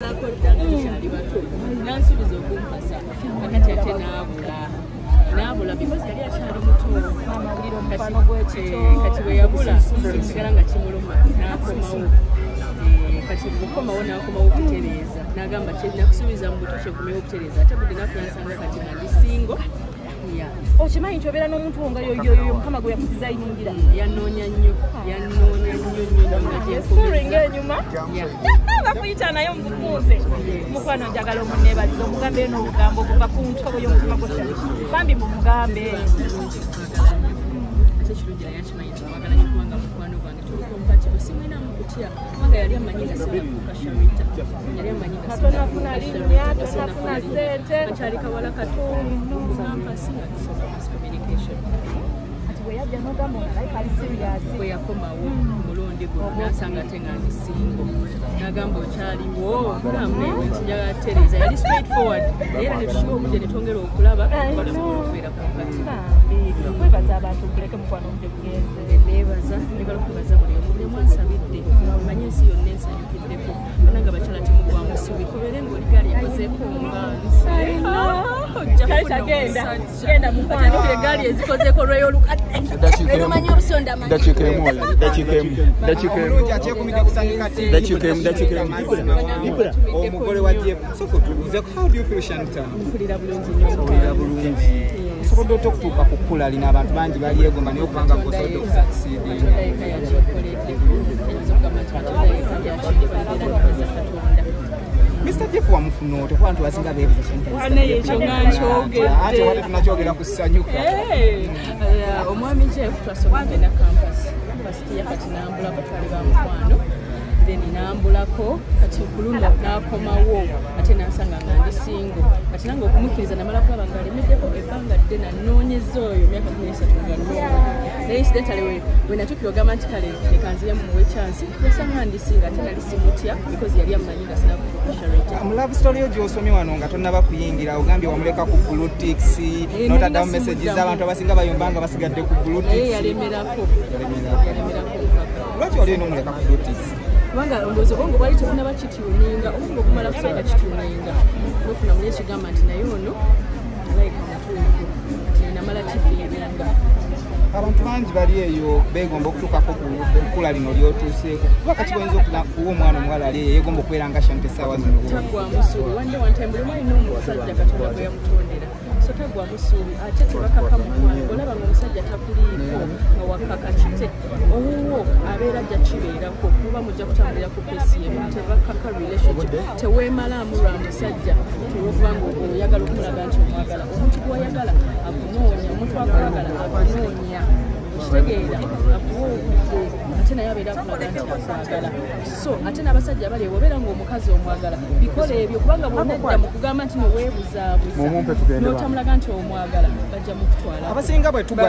Nabula because yali akyali muto kati bwe yabula kisigala nga kimuluma n'akomawo kati bukomawo n'akomawo okutereeza n'agamba nakusuubiza mu buto kyegumewo okutereeza ate budde nafunansanga kati nga ndi singo okimanyi nti obeera n'omuntu wo nga yoyo mukama gwe yakudizayiningira yanoonya nnyo nga enyuma bakuyita naye omukuuze mukwano njagala omunneebaliza omugambe n'obugambo okuva ku ntobo y'omutima gwo bambi mumugambe ate kirungi naye akimanyi kyawagala kubanga mukwano gwange tulukompatibo simwinamu kutya kubanga yali amanyi nga sinafuuka shamita yali amanyi nga tonafuna linnya tonafuna ssente kakyali kawala katonda kampasi nga tusoka mass communication kati bwe yajja n'ogamba omulayika ali siriyasi bwe yakomawo omulundi gwo n'asanga ate nga ndi singo n'agamba okyaliwo namunewe nti njagala tereza yali straight forward naye era ne tukiba obudde ne twongera okulaba tubasobola okubeera kompati kwebaza abantu kuleke mukwano obudde bugenze neebaza njagala okwebaza buli omu buli mwansabidde manye ensi yonna ensanyukiddeko bananga bakyala temugwamu subi kubeere ng'oli gaali yakozeeko genda mukwano egaali ezikozeeko olweyo olukadde erumanyi obusonda omugole wa Jeff sokotubuze how do you feel Shanta mpulira bulungi nnyo osobola okutuuka ku kkula lino abantu bangi balyegomba naye okubanga osobola okusucceedinga Mr. Jeff wamufuna otyo kuba nti wasinga beebuza ekyo nga nkyogedde ate wate tunakyogera ku ssanyuka omwami Jeff twasomedde na kampasi yakati nambulako twali ba mukwano then nambulako kati kuluno n'akomawo ate nansanga nga ndi singo kati nange okumukkiriza namala kulaba nga alemeddeko ebbanga ddene anoonyeza oyo myaka 13 nga nnoonya naye incidentally we natuukira ogamba nti kale lekanzire mumuwe chansi yasanga ndi singa ate nali simutya because yali amanyi nga sinakufuuka charity mu love story yo gy'osomye wano nga tonnaba kuyingira ogambye wamuleka ku politics n'otaddamu messages z'abantu abasinga bayomba nga basigadde ku politics yalemerako lwaki oli n'omuleka ku politics kubanga ndowooza obwongo bwali tebunaba kituuninga obwongo bumala kusanga kituuninga nofuna muli ekigamba nti naye ono alayika mutuufu kati namala kifiiringa abantu bangi bali eyo beegomba okutuukako ku kkula lino lyotuuseeko kuba kati boyinza okuwa omwana omuwala ali eyo yeegomba okubeera nga Shanta essaawa zino tagwamu suubi wande wantime buli omu alina omusajja katonda gwe yamutondera so tagwamu suubi ate tebakaka mukwano olaba nga omusajja takuliiko nga wakaka kite owuwo abeera ajja kibeerako muba mujja kutambulira ku pesi yemu tebakaka relationship teweemalaamu lwa musajja olwokubanga oyagala okulaga nti omwagala omuntu gw'oyagala akunoonya omuntu akwagala akunoonya kitegeera akuwa ate naye abeera akulaga nti akwagala so ate n'abasajja abali ewo obeera ng'omukazi omwagala bikola ebyo kubanga bwonadda mu kugamba nti noweebuzaabuza n'otamulaga nti omwagala bajja mu kutwala abasinga bwe tugwa